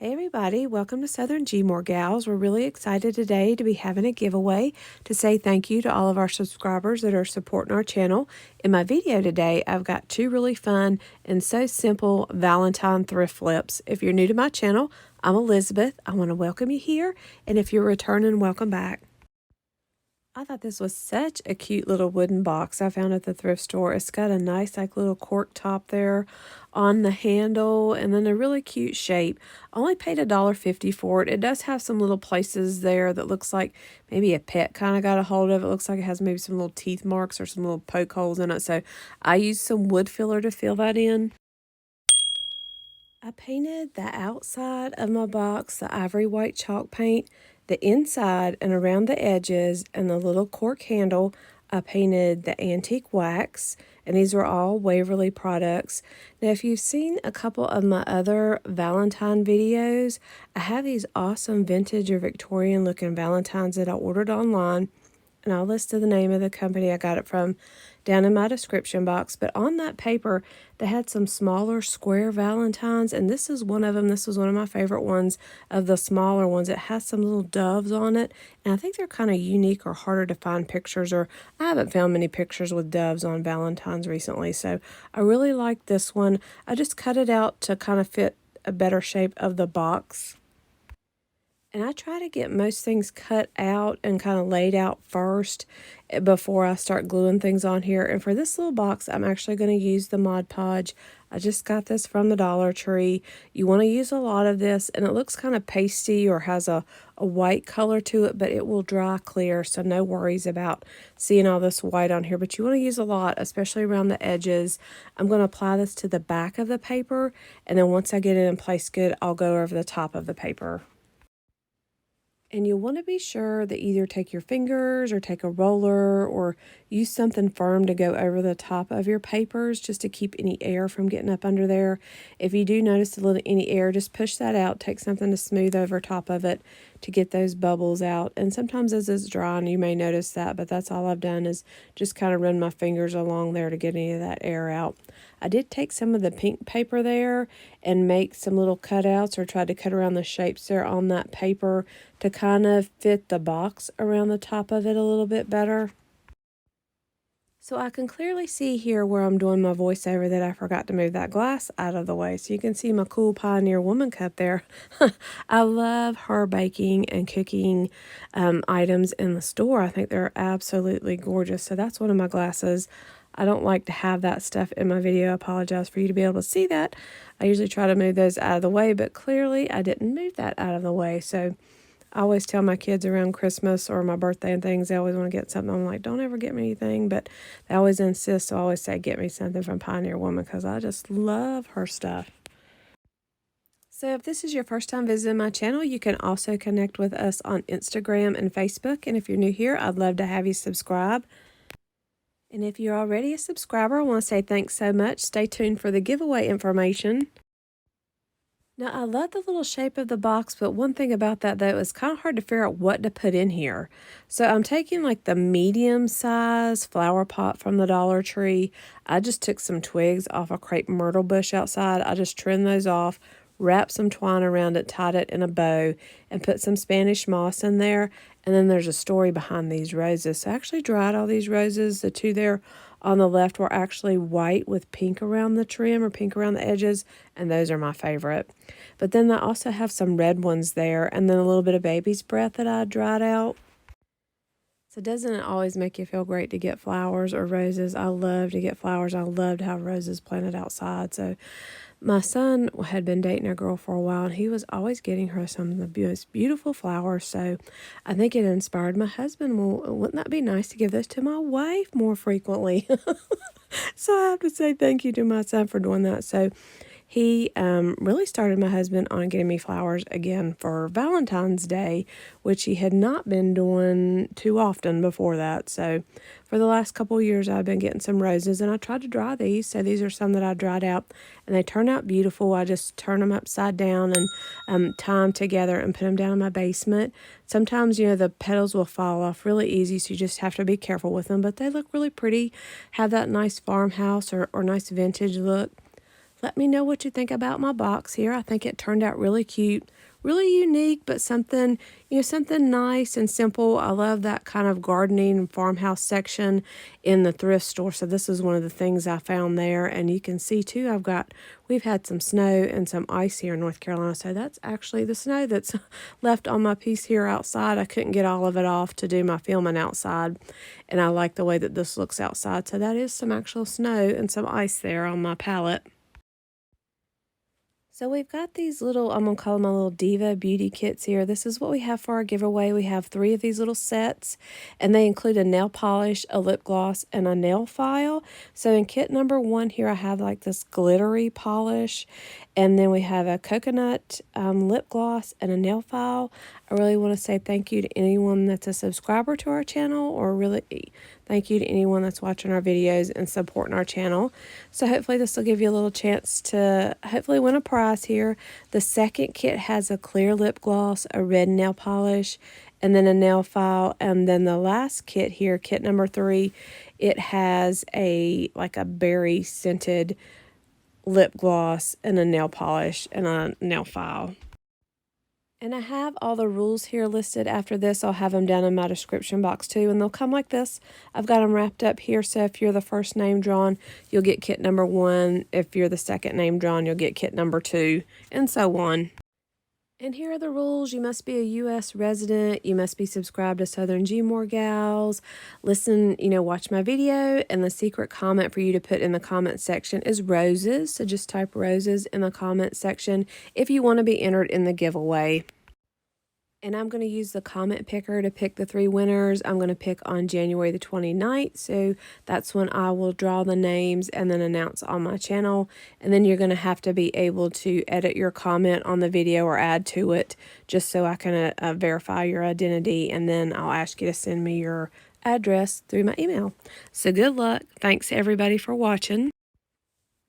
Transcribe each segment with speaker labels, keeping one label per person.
Speaker 1: Hey everybody, welcome to Southern Gmoregals. We're really excited today to be having a giveaway to say thank you to all of our subscribers that are supporting our channel. In my video today, I've got two really fun and so simple Valentine thrift flips. If you're new to my channel, I'm Elizabeth. I want to welcome you here, and if you're returning, welcome back. I thought this was such a cute little wooden box I found at the thrift store. It's got a nice little cork top there on the handle and then a really cute shape. I only paid $1.50 for it. It does have some little places there that looks like maybe a pet kind of got a hold of it. It looks like it has maybe some little teeth marks or some little poke holes in it. So I used some wood filler to fill that in. I painted the outside of my box, the ivory white chalk paint. The inside and around the edges and the little cork handle, I painted the antique wax, and these were all Waverly products. Now, if you've seen a couple of my other Valentine videos, I have these awesome vintage or Victorian looking Valentines that I ordered online, and I'll list the name of the company I got it from down in my description box. But on that paper, they had some smaller square Valentines, and this is one of them. This was one of my favorite ones of the smaller ones. It has some little doves on it, and I think they're kind of unique or harder to find pictures, or I haven't found many pictures with doves on Valentines recently, so I really like this one. I just cut it out to kind of fit a better shape of the box. And I try to get most things cut out and kind of laid out first before I start gluing things on here. And for this little box, I'm actually going to use the Mod Podge. I just got this from the Dollar Tree. You want to use a lot of this, and it looks kind of pasty or has a white color to it, but it will dry clear, so no worries about seeing all this white on here. But you want to use a lot, especially around the edges. I'm going to apply this to the back of the paper, and then once I get it in place good, I'll go over the top of the paper. And you'll want to be sure that either take your fingers or take a roller or use something firm to go over the top of your papers just to keep any air from getting up under there. If you do notice any air, just push that out. Take something to smooth over top of it to get those bubbles out. And sometimes as it's drying, you may notice that, but that's all I've done is just kind of run my fingers along there to get any of that air out. I did take some of the pink paper there and make some little cutouts or try to cut around the shapes there on that paper to kind of fit the box around the top of it a little bit better. So I can clearly see here where I'm doing my voiceover that I forgot to move that glass out of the way. So you can see my cool Pioneer Woman cup there. I love her baking and cooking items in the store. I think they're absolutely gorgeous. So that's one of my glasses. I don't like to have that stuff in my video. I apologize for you to be able to see that. I usually try to move those out of the way, but clearly I didn't move that out of the way. So I always tell my kids around Christmas or my birthday and things, they always want to get something. I'm like, don't ever get me anything, but they always insist. So I always say, get me something from Pioneer Woman because I just love her stuff. So if this is your first time visiting my channel, you can also connect with us on Instagram and Facebook. And if you're new here, I'd love to have you subscribe. And if you're already a subscriber, I want to say thanks so much. Stay tuned for the giveaway information. Now, I love the little shape of the box, but one thing about that, though, is kind of hard to figure out what to put in here. So I'm taking like the medium size flower pot from the Dollar Tree. I just took some twigs off a crepe myrtle bush outside. I just trimmed those off, wrapped some twine around it, tied it in a bow, and put some Spanish moss in there. And then there's a story behind these roses. So I actually dried all these roses. The two there on the left were actually white with pink around the trim or pink around the edges, and those are my favorite. But then I also have some red ones there, and then a little bit of baby's breath that I dried out. So doesn't it always make you feel great to get flowers or roses? I love to get flowers. I love to have roses planted outside. So my son had been dating a girl for a while, and he was always getting her some of the most beautiful flowers. So I think it inspired my husband. Well, wouldn't that be nice to give those to my wife more frequently? So I have to say thank you to my son for doing that. So he really started my husband on getting me flowers again for Valentine's Day, which he had not been doing too often before that. So for the last couple of years, I've been getting some roses, and I tried to dry these. So these are some that I dried out, and they turn out beautiful. I just turn them upside down and tie them together and put them down in my basement. Sometimes, you know, the petals will fall off really easy, so you just have to be careful with them. But they look really pretty, have that nice farmhouse or nice vintage look. Let me know what you think about my box here. I think it turned out really cute, really unique, but something, something nice and simple. I love that kind of gardening and farmhouse section in the thrift store. So this is one of the things I found there. And you can see too, we've had some snow and some ice here in North Carolina. So that's actually the snow that's left on my piece here outside. I couldn't get all of it off to do my filming outside. And I like the way that this looks outside. So that is some actual snow and some ice there on my palette. So we've got these little, I'm going to call them my little Diva beauty kits here. This is what we have for our giveaway. We have 3 of these little sets, and they include a nail polish, a lip gloss, and a nail file. So in kit number 1 here, I have like this glittery polish, and then we have a coconut lip gloss and a nail file. I really want to say thank you to anyone that's a subscriber to our channel, or really thank you to anyone that's watching our videos and supporting our channel. So hopefully this will give you a little chance to hopefully win a prize here. The second kit has a clear lip gloss, a red nail polish, and then a nail file. And then the last kit here, kit number 3, it has like a berry scented lip gloss and a nail polish and a nail file. And I have all the rules here listed. After this, I'll have them down in my description box too, and they'll come like this. I've got them wrapped up here, so if you're the first name drawn, you'll get kit number 1. If you're the second name drawn, you'll get kit number 2, and so on. And here are the rules. You must be a U.S. resident. You must be subscribed to Southern gmoregals. Listen, watch my video. And the secret comment for you to put in the comment section is roses. So just type roses in the comment section if you want to be entered in the giveaway. And I'm going to use the comment picker to pick the 3 winners. I'm going to pick on January the 29th. So that's when I will draw the names and then announce on my channel. And then you're going to have to be able to edit your comment on the video or add to it just so I can verify your identity. And then I'll ask you to send me your address through my email. So good luck. Thanks everybody for watching.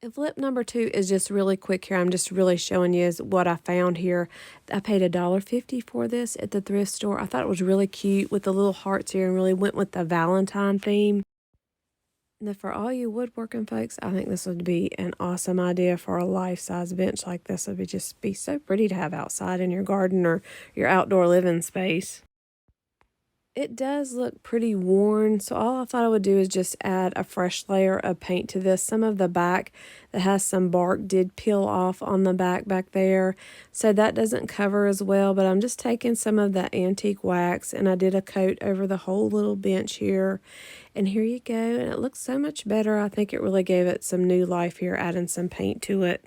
Speaker 1: And flip number 2 is just really quick here. I'm just really showing you what I found here. I paid $1.50 for this at the thrift store. I thought it was really cute with the little hearts here and really went with the Valentine theme. And for all you woodworking folks, I think this would be an awesome idea for a life-size bench like this. It would just be so pretty to have outside in your garden or your outdoor living space. It does look pretty worn, so all I thought I would do is just add a fresh layer of paint to this. Some of the back that has some bark did peel off on the back there, so that doesn't cover as well, but I'm just taking some of the antique wax, and I did a coat over the whole little bench here, and here you go, and it looks so much better. I think it really gave it some new life here, adding some paint to it.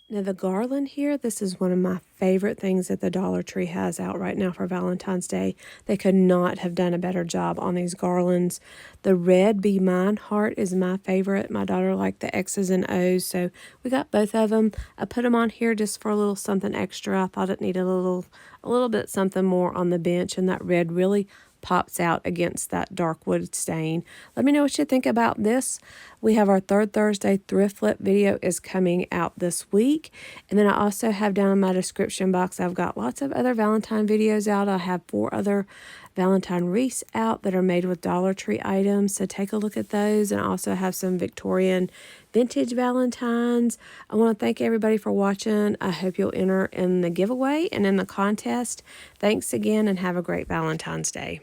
Speaker 1: Now the garland here, this is one of my favorite things that the Dollar Tree has out right now for Valentine's Day. They could not have done a better job on these garlands. The red Be Mine heart is my favorite. My daughter liked the X's and O's, so we got both of them. I put them on here just for a little something extra. I thought it needed a little bit something more on the bench, and that red really pops out against that dark wood stain. Let me know what you think about this. We have our 3rd Thursday thrift flip video is coming out this week. And then I also have down in my description box, I've got lots of other Valentine videos out. I have 4 other Valentine wreaths out that are made with Dollar Tree items. So take a look at those. And I also have some Victorian vintage Valentines. I want to thank everybody for watching. I hope you'll enter in the giveaway and in the contest. Thanks again and have a great Valentine's Day.